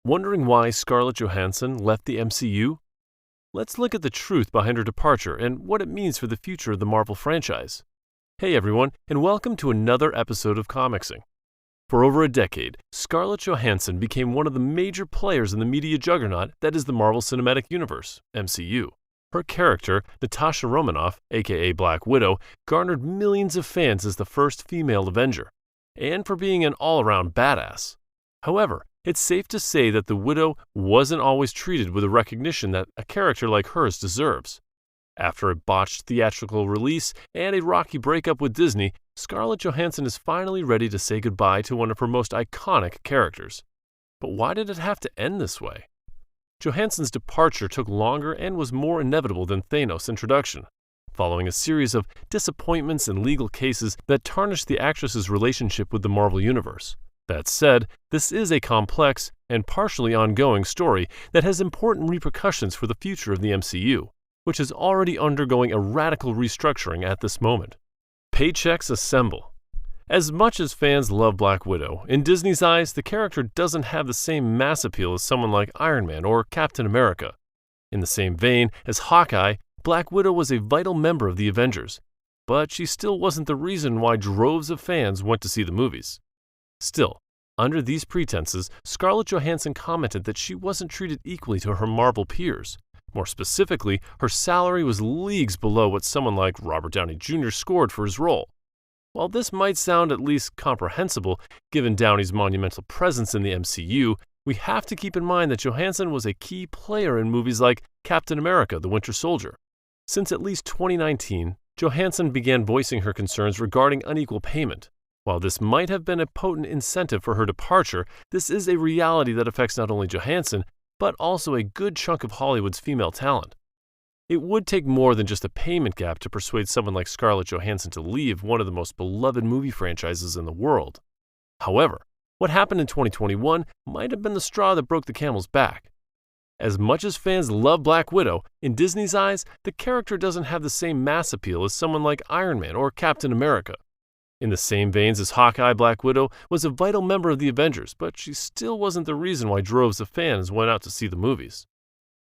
Wondering why Scarlett Johansson left the MCU? Let's look at the truth behind her departure and what it means for the future of the Marvel franchise. Hey everyone, and welcome to another episode of Comicsing. For over a decade, Scarlett Johansson became one of the major players in the media juggernaut that is the Marvel Cinematic Universe, MCU. Her character, Natasha Romanoff, a.k.a. Black Widow, garnered millions of fans as the first female Avenger, and for being an all-around badass. However, it's safe to say that the Widow wasn't always treated with the recognition that a character like hers deserves. After a botched theatrical release and a rocky breakup with Disney, Scarlett Johansson is finally ready to say goodbye to one of her most iconic characters. But why did it have to end this way? Johansson's departure took longer and was more inevitable than Thanos' introduction, following a series of disappointments and legal cases that tarnished the actress's relationship with the Marvel Universe. That said, this is a complex and partially ongoing story that has important repercussions for the future of the MCU, which is already undergoing a radical restructuring at this moment. Paychecks assemble. As much as fans love Black Widow, in Disney's eyes, the character doesn't have the same mass appeal as someone like Iron Man or Captain America. In the same vein as Hawkeye, Black Widow was a vital member of the Avengers, but she still wasn't the reason why droves of fans went to see the movies. Still, under these pretenses, Scarlett Johansson commented that she wasn't treated equally to her Marvel peers. More specifically, her salary was leagues below what someone like Robert Downey Jr. scored for his role. While this might sound at least comprehensible, given Downey's monumental presence in the MCU, we have to keep in mind that Johansson was a key player in movies like Captain America: The Winter Soldier. Since at least 2019, Johansson began voicing her concerns regarding unequal payment. While this might have been a potent incentive for her departure, this is a reality that affects not only Johansson, but also a good chunk of Hollywood's female talent. It would take more than just a payment gap to persuade someone like Scarlett Johansson to leave one of the most beloved movie franchises in the world. However, what happened in 2021 might have been the straw that broke the camel's back. As much as fans love Black Widow, in Disney's eyes, the character doesn't have the same mass appeal as someone like Iron Man or Captain America. In the same veins as Hawkeye, Black Widow was a vital member of the Avengers, but she still wasn't the reason why droves of fans went out to see the movies.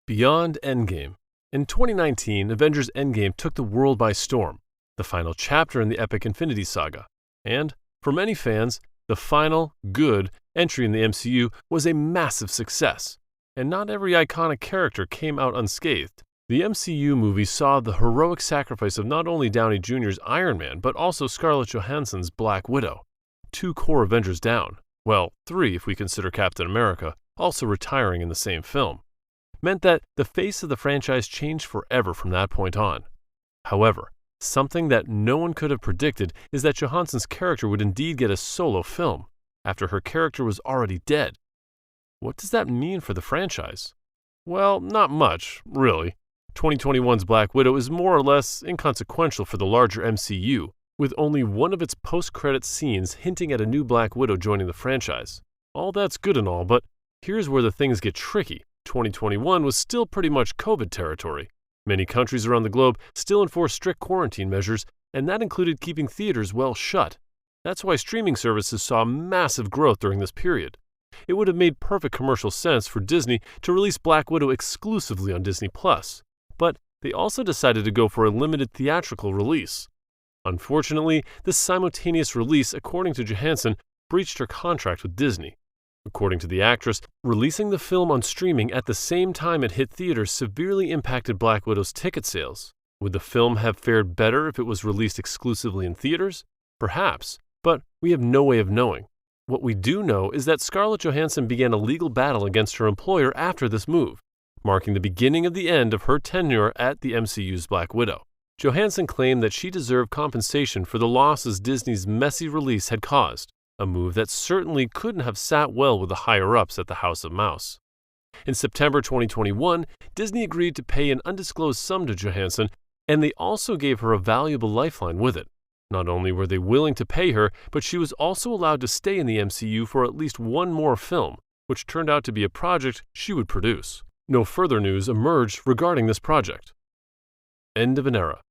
Beyond Endgame. In 2019, Avengers Endgame took the world by storm, the final chapter in the epic Infinity Saga. And, for many fans, the final, good, entry in the MCU was a massive success. And not every iconic character came out unscathed. The MCU movie saw the heroic sacrifice of not only Downey Jr.'s Iron Man, but also Scarlett Johansson's Black Widow. 2 core Avengers down, well, 3 if we consider Captain America, also retiring in the same film, meant that the face of the franchise changed forever from that point on. However, something that no one could have predicted is that Johansson's character would indeed get a solo film, after her character was already dead. What does that mean for the franchise? Well, not much, really. 2021's Black Widow is more or less inconsequential for the larger MCU, with only one of its post-credit scenes hinting at a new Black Widow joining the franchise. All that's good and all, but here's where the things get tricky. 2021 was still pretty much COVID territory. Many countries around the globe still enforced strict quarantine measures, and that included keeping theaters well shut. That's why streaming services saw massive growth during this period. It would have made perfect commercial sense for Disney to release Black Widow exclusively on Disney+. But they also decided to go for a limited theatrical release. Unfortunately, this simultaneous release, according to Johansson, breached her contract with Disney. According to the actress, releasing the film on streaming at the same time it hit theaters severely impacted Black Widow's ticket sales. Would the film have fared better if it was released exclusively in theaters? Perhaps, but we have no way of knowing. What we do know is that Scarlett Johansson began a legal battle against her employer after this move, marking the beginning of the end of her tenure at the MCU's Black Widow. Johansson claimed that she deserved compensation for the losses Disney's messy release had caused, a move that certainly couldn't have sat well with the higher-ups at the House of Mouse. In September 2021, Disney agreed to pay an undisclosed sum to Johansson, and they also gave her a valuable lifeline with it. Not only were they willing to pay her, but she was also allowed to stay in the MCU for at least one more film, which turned out to be a project she would produce. No further news emerged regarding this project. End of an era.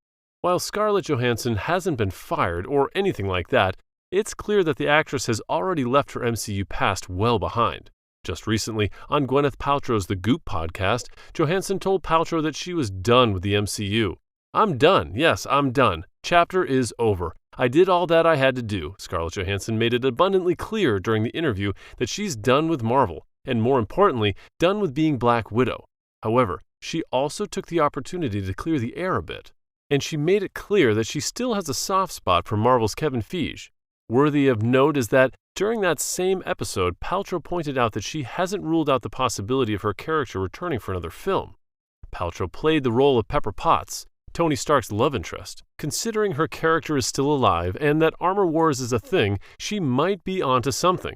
While Scarlett Johansson hasn't been fired or anything like that, it's clear that the actress has already left her MCU past well behind. Just recently, on Gwyneth Paltrow's The Goop podcast, Johansson told Paltrow that she was done with the MCU. "I'm done. Yes, I'm done. Chapter is over. I did all that I had to do." Scarlett Johansson made it abundantly clear during the interview that she's done with Marvel, and more importantly, done with being Black Widow. However, she also took the opportunity to clear the air a bit, and she made it clear that she still has a soft spot for Marvel's Kevin Feige. Worthy of note is that during that same episode, Paltrow pointed out that she hasn't ruled out the possibility of her character returning for another film. Paltrow played the role of Pepper Potts, Tony Stark's love interest. Considering her character is still alive and that Armor Wars is a thing, she might be onto something.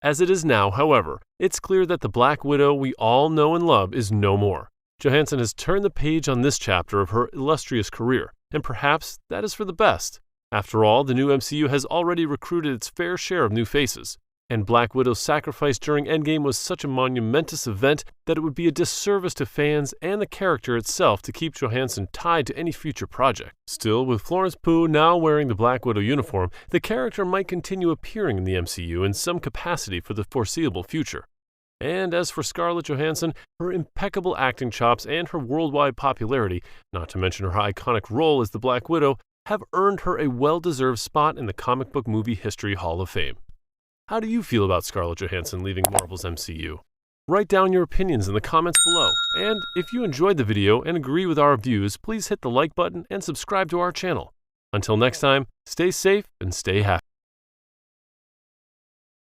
As it is now, however, it's clear that the Black Widow we all know and love is no more. Johansson has turned the page on this chapter of her illustrious career, and perhaps that is for the best. After all, the new MCU has already recruited its fair share of new faces, and Black Widow's sacrifice during Endgame was such a monumentous event that it would be a disservice to fans and the character itself to keep Johansson tied to any future project. Still, with Florence Pugh now wearing the Black Widow uniform, the character might continue appearing in the MCU in some capacity for the foreseeable future. And as for Scarlett Johansson, her impeccable acting chops and her worldwide popularity, not to mention her iconic role as the Black Widow, have earned her a well-deserved spot in the comic book movie history Hall of Fame. How do you feel about Scarlett Johansson leaving Marvel's MCU? Write down your opinions in the comments below, and if you enjoyed the video and agree with our views, please hit the like button and subscribe to our channel. Until next time, stay safe and stay happy.